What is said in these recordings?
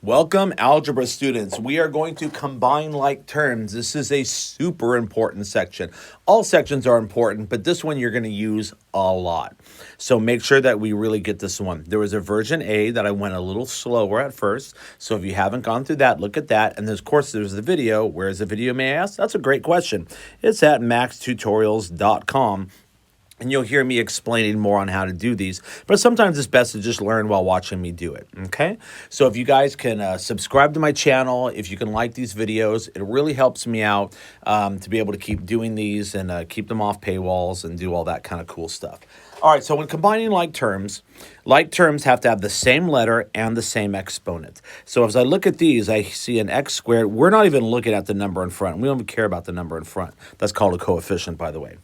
Welcome, algebra students. We are going to combine like terms. This is a super important section. All sections are important, but this one you're going to use a lot. So make sure that we really get this one. There was a version A that I went a little slower at first. So if you haven't gone through that, look at that. And of course, there's the video. Where is the video, may I ask? That's a great question. It's at maxtutorials.com. And you'll hear me explaining more on how to do these. But sometimes it's best to just learn while watching me do it, okay? So if you guys can subscribe to my channel, if you can like these videos, it really helps me out to be able to keep doing these and keep them off paywalls and do all that kind of cool stuff. All right, so when combining like terms have to have the same letter and the same exponent. So as I look at these, I see an x squared. We're not even looking at the number in front. We don't even care about the number in front. That's called a coefficient, by the way.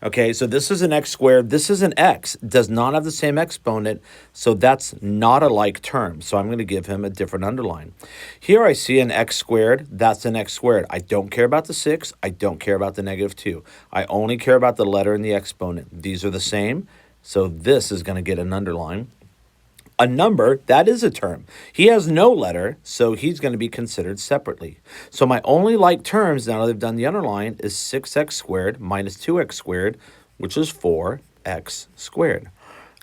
Okay, so this is an x squared. This is an x. Does not have the same exponent, so that's not a like term. So I'm going to give him a different underline. Here I see an x squared. That's an x squared. I don't care about the 6. I don't care about the -2. I only care about the letter and the exponent. These are the same, so this is going to get an underline. A number, that is a term. He has no letter, so he's going to be considered separately. So my only like terms, now that I've done the underline, is 6x squared minus 2x squared, which is 4x squared.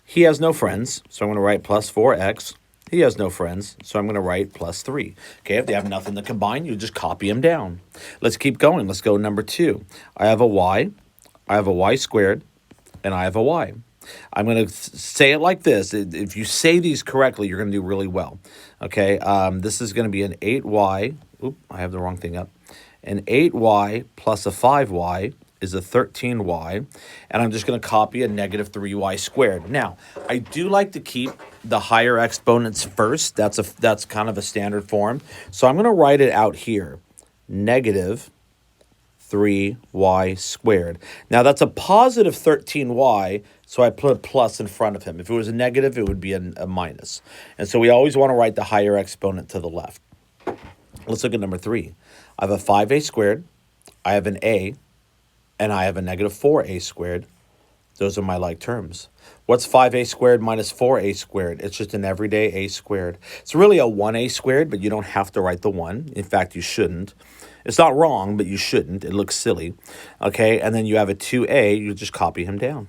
He has no friends, so I'm going to write plus 4x. He has no friends, so I'm going to write plus 3. Okay, if they have nothing to combine, you just copy them down. Let's keep going. Let's go number 2. I have a y squared, and I have a y. I'm going to say it like this. If you say these correctly, you're going to do really well. Okay, this is going to be an 8y. Oop, I have the wrong thing up. An 8y plus a 5y is a 13y. And I'm just going to copy a -3y squared. Now, I do like to keep the higher exponents first. That's kind of a standard form. So I'm going to write it out here. -3y squared. Now, that's a positive 13y, so I put a plus in front of him. If it was a negative, it would be a minus. And so we always want to write the higher exponent to the left. Let's look at number 3. I have a 5a squared, I have an a, and I have a -4a squared. Those are my like terms. What's 5a squared minus 4a squared? It's just an everyday a squared. It's really a 1a squared, but you don't have to write the 1. In fact, you shouldn't. It's not wrong, but you shouldn't. It looks silly. Okay, and then you have a 2a. You just copy him down.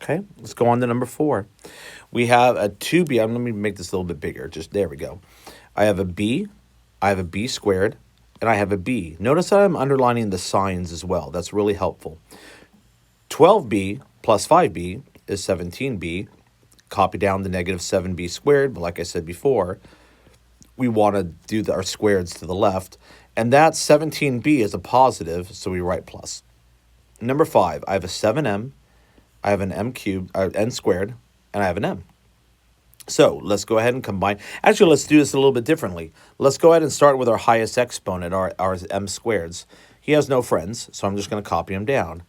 Okay, let's go on to number 4. We have a 2b. Let me make this a little bit bigger. There we go. I have a b, I have a b squared, and I have a b. Notice that I'm underlining the signs as well. That's really helpful. 12b plus 5b is 17b. Copy down the -7b squared, but like I said before, we want to do our squareds to the left. And that 17b is a positive, so we write plus. Number 5, I have a 7m, I have an n squared, and I have an m. So let's go ahead and combine. Actually, let's do this a little bit differently. Let's go ahead and start with our highest exponent, our m squareds. He has no friends, so I'm just going to copy him down.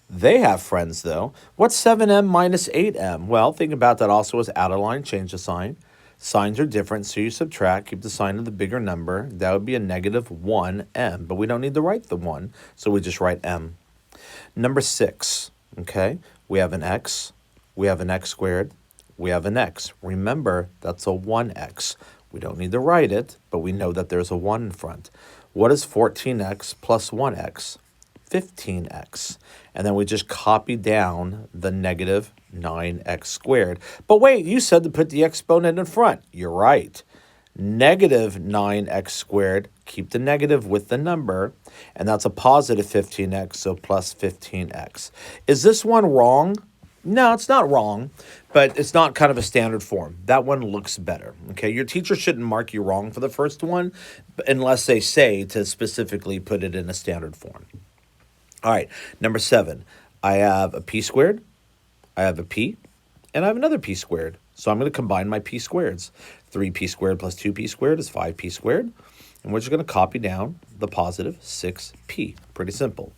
They have friends, though. What's 7m minus 8m? Well, think about that also as add a line, change the sign. Signs are different, so you subtract, keep the sign of the bigger number. That would be a -1m, but we don't need to write the 1, so we just write m. Number 6, okay? We have an x, we have an x squared, we have an x. Remember, that's a 1x. We don't need to write it, but we know that there's a 1 in front. What is 14x plus 1x? 15x. And then we just copy down the -9x squared. But wait, you said to put the exponent in front. You're right. -9x squared, keep the negative with the number, and that's a positive 15x, so plus 15x. Is this one wrong? No, it's not wrong, but it's not kind of a standard form. That one looks better, okay? Your teacher shouldn't mark you wrong for the first one unless they say to specifically put it in a standard form. All right, number 7, I have a p squared, I have a p, and I have another p squared. So I'm going to combine my p squareds. 3p squared plus 2p squared is 5p squared. And we're just going to copy down the positive 6p. Pretty simple.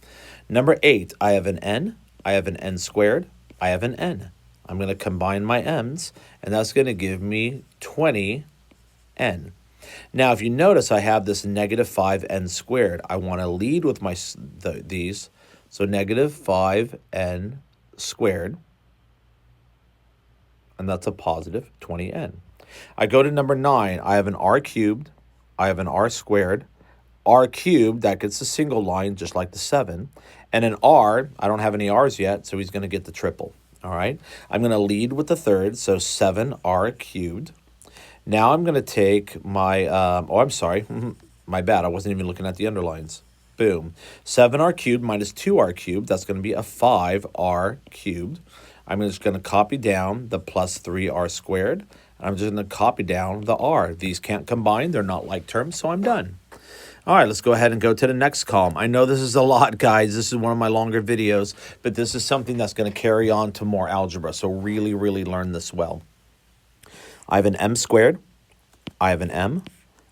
Number 8, I have an n, I have an n squared, I have an n. I'm going to combine my m's, and that's going to give me 20n. Now, if you notice, I have this -5n squared. I want to lead with these. So -5n squared, and that's a positive 20n. I go to number 9. I have an r cubed. I have an r squared. R cubed, that gets a single line just like the 7. And an r, I don't have any r's yet, so he's going to get the triple. All right. I'm going to lead with the third, so 7r cubed. Now I'm going to take my, I'm sorry. My bad. I wasn't even looking at the underlines. Boom. 7r cubed minus 2r cubed. That's going to be a 5r cubed. I'm just going to copy down the plus 3r squared. I'm just going to copy down the r. These can't combine. They're not like terms, so I'm done. All right, let's go ahead and go to the next column. I know this is a lot, guys. This is one of my longer videos, but this is something that's going to carry on to more algebra. So really, really learn this well. I have an m squared. I have an m.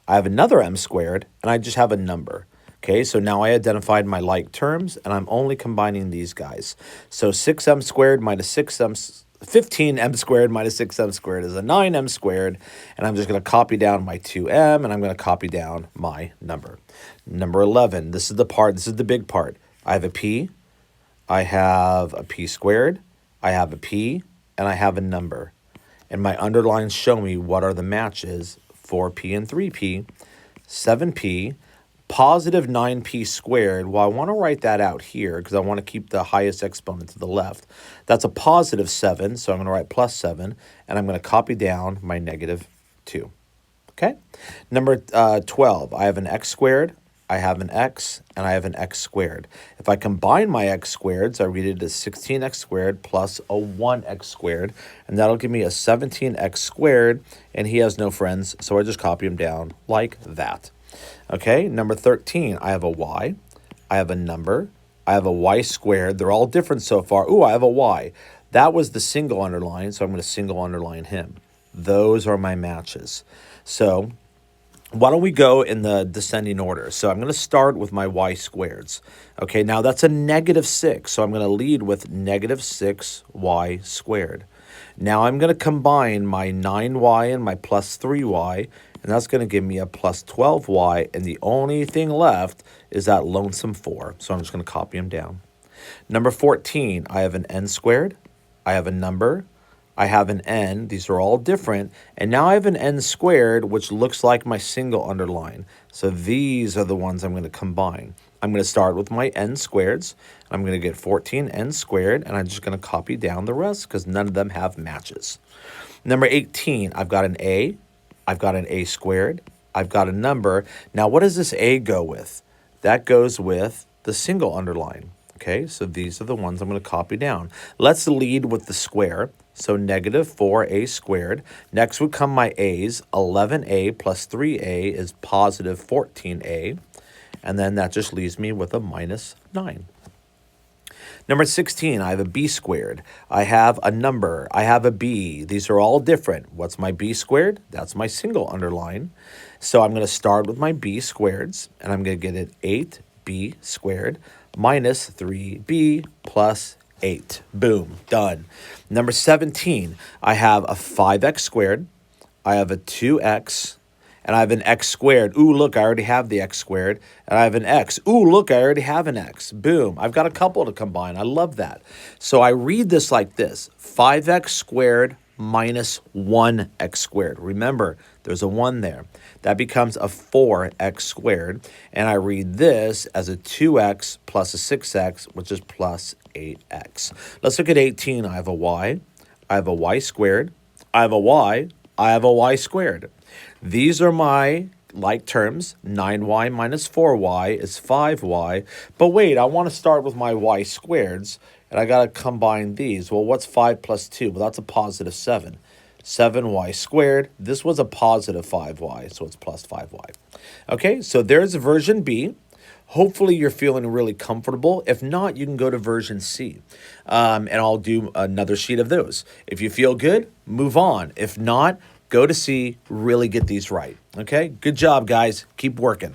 I have another m squared, and I just have a number. Okay, so now I identified my like terms, and I'm only combining these guys. So 6m squared minus 15m squared minus 6m squared is a 9m squared, and I'm just going to copy down my 2m, and I'm going to copy down my number. Number 11, this is the big part. I have a p, I have a p squared, I have a p, and I have a number. And my underlines show me what are the matches: 4p and 3p, 7p, positive 9p squared. Well, I want to write that out here because I want to keep the highest exponent to the left. That's a positive 7, so I'm going to write plus 7, and I'm going to copy down my negative 2. Okay? Number 12, I have an x squared, I have an x, and I have an x squared. If I combine my x squareds, I read it as 16x squared plus a 1x squared, and that'll give me a 17x squared, and he has no friends, so I just copy him down like that. Okay, number 13, I have a y, I have a number, I have a y squared. They're all different so far. Ooh, I have a y. That was the single underline, so I'm going to single underline him. Those are my matches. So why don't we go in the descending order? So I'm going to start with my y squareds. Okay, now that's a negative 6, so I'm going to lead with negative 6y squared. Now I'm going to combine my 9y and my plus 3y, and that's going to give me a plus 12y, and the only thing left is that lonesome 4, so I'm just going to copy them down. Number 14, I have an n squared, I have a number, I have an n. These are all different, and now I have an n squared, which looks like my single underline. So these are the ones I'm going to combine. I'm going to start with my n squareds. I'm going to get 14n squared, and I'm just going to copy down the rest because none of them have matches. Number 18, I've got an a, I've got an a squared, I've got a number. Now, what does this a go with? That goes with the single underline. Okay, so these are the ones I'm going to copy down. Let's lead with the square. So negative 4a squared. Next would come my a's. 11a plus 3a is positive 14a. And then that just leaves me with a minus 9. Number 16, I have a b squared. I have a number. I have a b. These are all different. What's my b squared? That's my single underline. So I'm going to start with my b squareds, and I'm going to get it 8b squared minus 3b plus 8. Boom, done. Number 17, I have a 5x squared. I have a 2x, and I have an x squared. Ooh, look, I already have the x squared. And I have an x. Ooh, look, I already have an x. Boom. I've got a couple to combine. I love that. So I read this like this. 5x squared minus 1x squared. Remember, there's a 1 there. That becomes a 4x squared. And I read this as a 2x plus a 6x, which is plus 8x. Let's look at 18. I have a y. I have a y squared. I have a y. I have a y squared. These are my like terms. 9y minus 4y is 5y. But wait, I want to start with my y squareds, and I got to combine these. Well, what's 5 plus 2? Well, that's a positive 7. 7y squared. This was a positive 5y, so it's plus 5y. Okay, so there's version B. Hopefully you're feeling really comfortable. If not, you can go to version C, and I'll do another sheet of those. If you feel good, move on. If not, go to C, really get these right. Okay, good job, guys. Keep working.